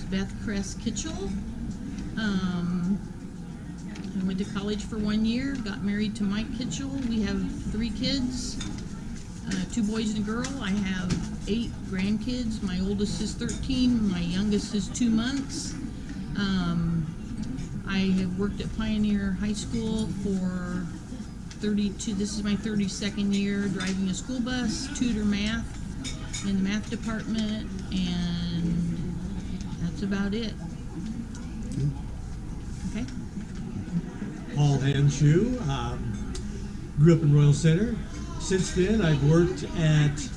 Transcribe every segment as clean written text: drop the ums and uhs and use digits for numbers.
Beth Kress Kitchell. I went to college for 1 year, got married to Mike Kitchell. We have 3 kids, 2 boys and a girl. I have 8 grandkids. My oldest is 13, my youngest is 2 months. I have worked at Pioneer High School for 32, this is my 32nd year, driving a school bus, tutor math in the math department, and that's about it. Okay. Paul Hanshoe, grew up in Royal Center. Since then, I've worked at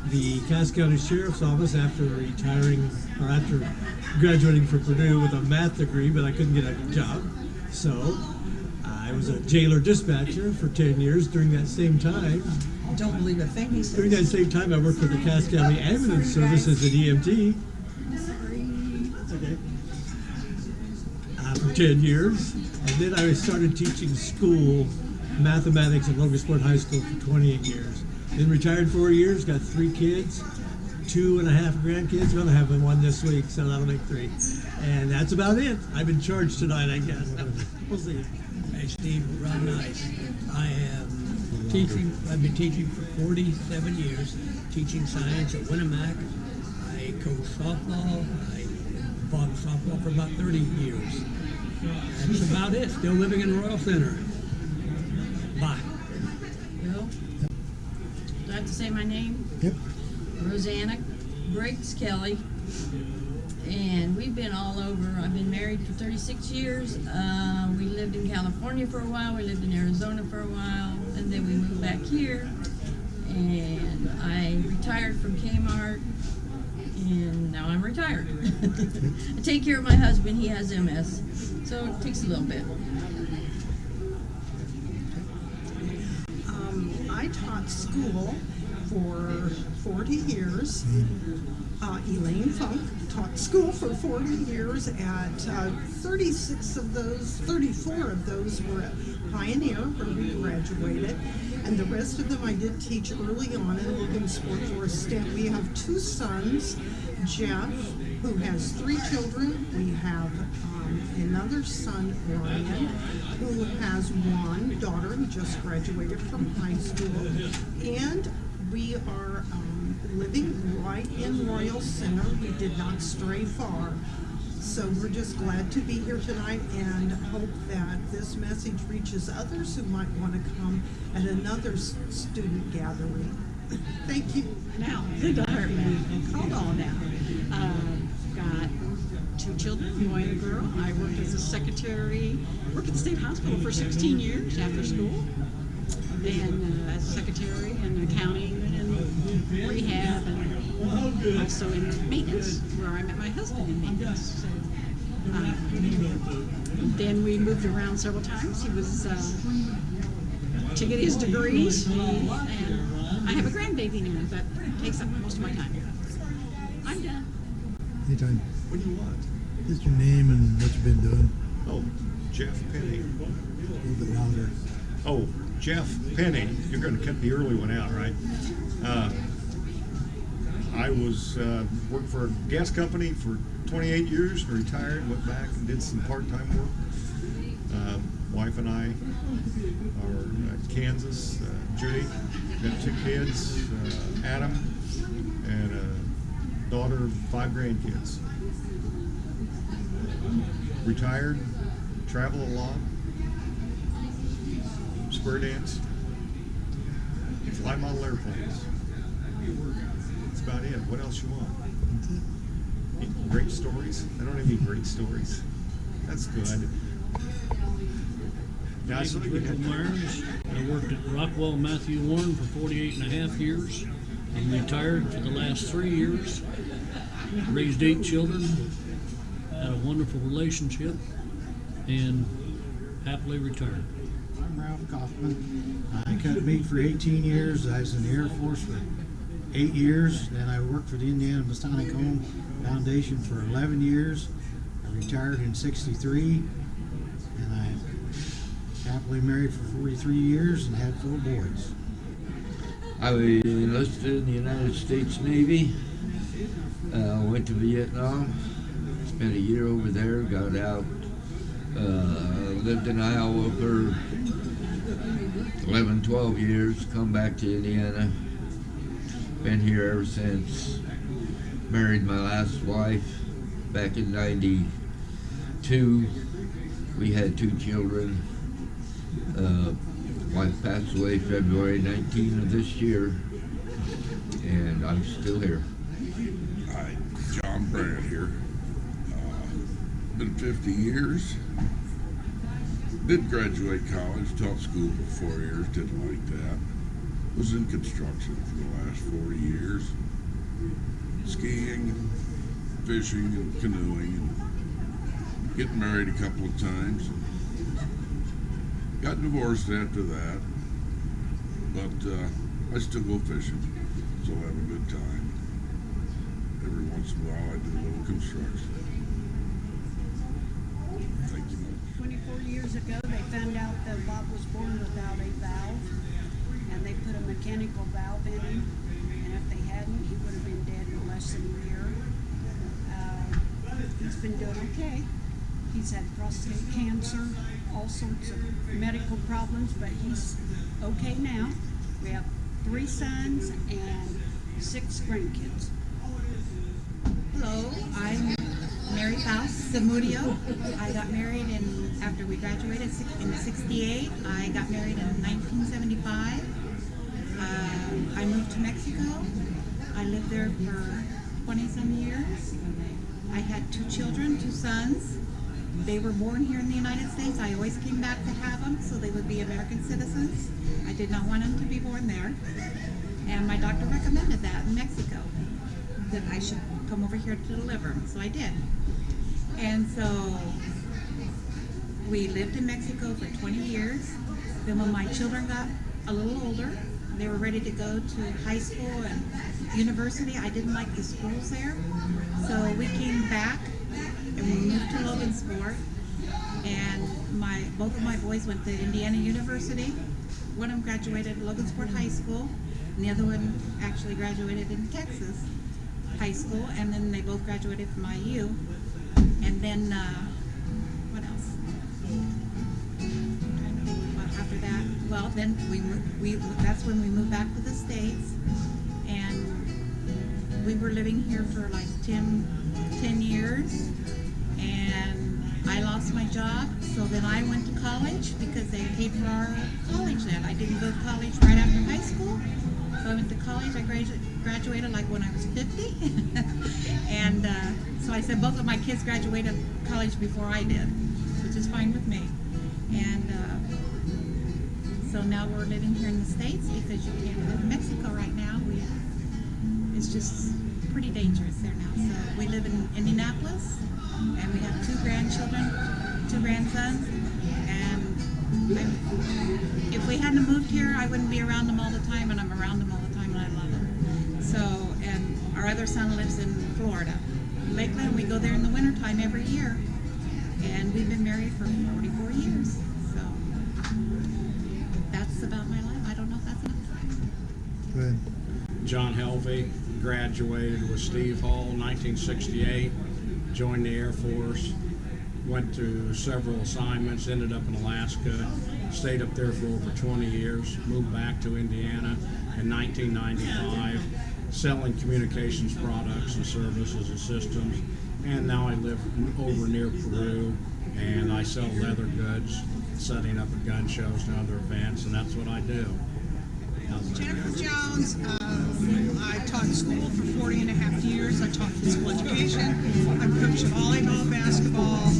the Cass County Sheriff's Office after retiring, or after graduating from Purdue with a math degree, but I couldn't get a job. So I was a jailer dispatcher for 10 years. During that same time, Don't believe a thing he says. during that same time, I worked for the Cass County Ambulance Service as an EMT. Okay. For 10 years. And then I started teaching school mathematics at Logansport High School for 28 years. Then retired 4 years, got 3 kids, 2.5 grandkids. Gonna have one this week, so that'll make 3. And that's about it. I've been charged tonight, I guess. We'll see. Hey, Steve, Ron Nice. I am teaching, I've been teaching for 47 years, teaching science at Winnemac. I coach softball. I fought softball for about 30 years. That's about it. Still living in Royal Center. Bye. Bill? Do I have to say my name? Yep. Rosanna Briggs Kelly. And we've been all over. I've been married for 36 years. We lived in California for a while. We lived in Arizona for a while. And then we moved back here. And I retired from Kmart. And now I'm retired. I take care of my husband. He has MS. So it takes a little bit. I taught school for 40 years. Elaine Funk taught school for 40 years at 34 of those were at Pioneer, where we graduated. And the rest of them I did teach early on in Logansport for a stint. We have 2 sons, Jeff, who has 3 children. We have another son, Ryan, who has 1 daughter who just graduated from high school. And we are living right in Royal Center. We did not stray far. So we're just glad to be here tonight and hope that this message reaches others who might want to come at another student gathering. Thank you. Now, the department. Hold on now. Got 2 children, a boy and a girl. I worked as a secretary, worked at the state hospital for 16 years after school. Then as a secretary in accounting and rehab, and also in maintenance, where I met my husband in maintenance. So, then we moved around several times. He was to get his degrees, and I have a grandbaby now that takes up most of my time. I'm done. Anytime. What do you want? Just your name and what you've been doing. Oh, Jeff Penny. A little bit louder. Oh, Jeff Penny. You're going to cut the early one out, right? I was worked for a gas company for 28 years and retired, went back and did some part-time work. Wife and I are in Kansas. Judy, got 2 kids, Adam, and a daughter, 5 grandkids. Retired, travel a lot, square dance, fly model airplanes. That's about it. What else you want? Great stories? I don't have any great stories. That's good. Now, I saw you had Myers. I worked at Rockwell Matthew Warren for 48.5 years. I'm retired for the last 3 years. Raised 8 children. Had a wonderful relationship. And happily retired. I'm Ralph Kaufman. I cut meat for 18 years. I was in the Air Force for 8 years. Then I worked for the Indiana Masonic Home Foundation for 11 years. I retired in '63. And I happily married for 43 years and had 4 boys. I was enlisted in the United States Navy. Went to Vietnam. spent a year over there, got out, lived in Iowa for 11, 12 years, come back to Indiana, been here ever since. Married my last wife back in '92. We had 2 children. Wife passed away February 19 of this year, and I'm still here. Hi, John Brandt here. Been 50 years. Did graduate college, taught school for 4 years, didn't like that. Was in construction for the last 40 years. Skiing and fishing and canoeing and getting married a couple of times. Got divorced after that, but I still go fishing, so I have a good time. Every once in a while I do a little construction. Thank you much. 24 years ago, they found out that Bob was born without a valve, and they put a mechanical valve in him, and if they hadn't, he would have been dead in less than a year. He's been doing okay. He's had prostate cancer, all sorts of medical problems, but he's okay now. We have 3 sons and 6 grandkids. Hello, I'm Mary Faust Zamudio. I got married after we graduated in '68. I got married in 1975. I moved to Mexico. I lived there for 20-some years. I had 2 children, 2 sons. They were born here in the United States. I always came back to have them so they would be American citizens. I did not want them to be born there. And my doctor recommended that in Mexico, that I should come over here to deliver them, so I did. And so we lived in Mexico for 20 years. Then when my children got a little older, they were ready to go to high school and university. I didn't like the schools there. So we came back and we moved to Logansport. And both of my boys went to Indiana University. One of them graduated Logansport High School, and the other one actually graduated in Texas High School, and then they both graduated from IU. And then, what else? I'm trying to think what after that. Well, then that's when we moved back to the States, and we were living here for like 10 years, and I lost my job, so then I went to college because they paid for our college then. I didn't go to college right after high school, so I went to college. I graduated like when I was 50, and so I said both of my kids graduated college before I did, which is fine with me. And so now we're living here in the States because you can't live in Mexico right now. It's just pretty dangerous there now. So we live in Indianapolis, and we have 2 grandchildren, 2 grandsons, and if we hadn't moved here, I wouldn't be around them all the time, and I'm around them all the time, and I love them. So, and our other son lives in Florida, Lakeland. We go there in the wintertime every year, and we've been married for 44 years. So that's about my life. I don't know if that's enough. Go ahead. John Helvey, graduated with Steve Hall, 1968, joined the Air Force, went to several assignments, ended up in Alaska, stayed up there for over 20 years, moved back to Indiana in 1995, selling communications products and services and systems, and now I live over near Peru, and I sell leather goods, setting up at gun shows and other events, and that's what I do. Jennifer Jones. I taught school for 40 and a half years. I taught physical education. I've coached volleyball, basketball,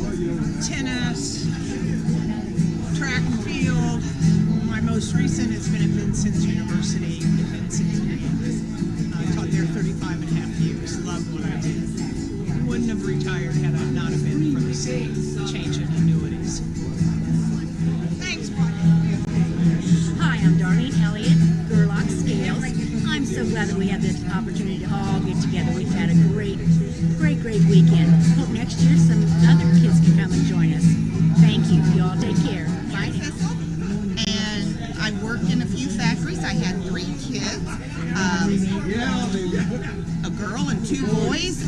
tennis, track and field. My most recent has been at Vincennes University in Vincennes. I taught there 35 and a half years. Loved what I did. Wouldn't have retired had I not have been for the state change in annuities. Thanks, Brian. Hi, I'm Darlene Elliott, Gerlach Scales. I'm so glad that we have this opportunity to all get together. We've had a great weekend. Hope next year some other kids can come and join us. Thank you. You all take care. Bye now. And I worked in a few factories. I had 3 kids, a girl and 2 boys.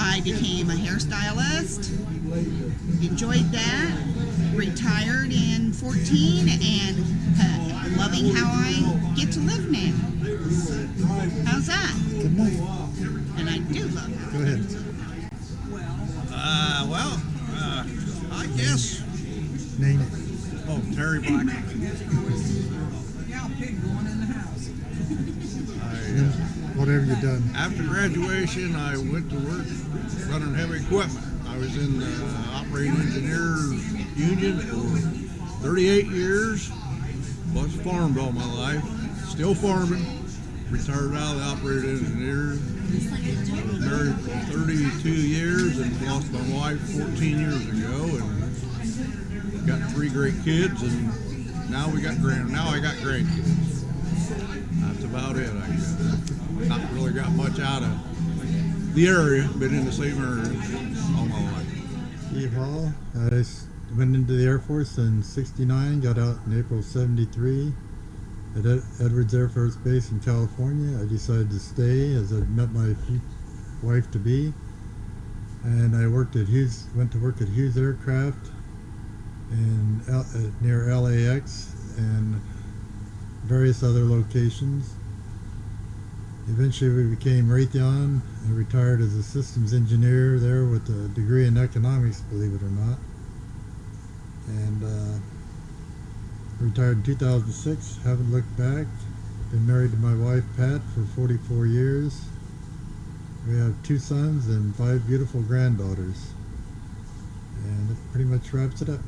I became a hairstylist, enjoyed that, retired in 14, and loving how I get to live now. How's that? Good night. And I do love it. Go ahead. I guess. Name it. Oh, Terry Black. Whatever you done. After graduation, I went to work running heavy equipment. I was in the operating engineer union for 38 years. Was farmed all my life. Still farming. Retired out of the operating engineer. Married for 32 years and lost my wife 14 years ago. And got 3 great kids, and now I got grandkids. That's about it, I guess. Not really got much out of the area, been in the same area all my life. Steve Hall. I went into the Air Force in '69, got out in April '73 at Edwards Air Force Base in California. I decided to stay as I met my wife-to-be, and I went to work at Hughes Aircraft near LAX and various other locations. Eventually we became Raytheon. I retired as a systems engineer there with a degree in economics, believe it or not. And retired in 2006, haven't looked back. Been married to my wife Pat for 44 years. We have 2 sons and 5 beautiful granddaughters. And it pretty much wraps it up.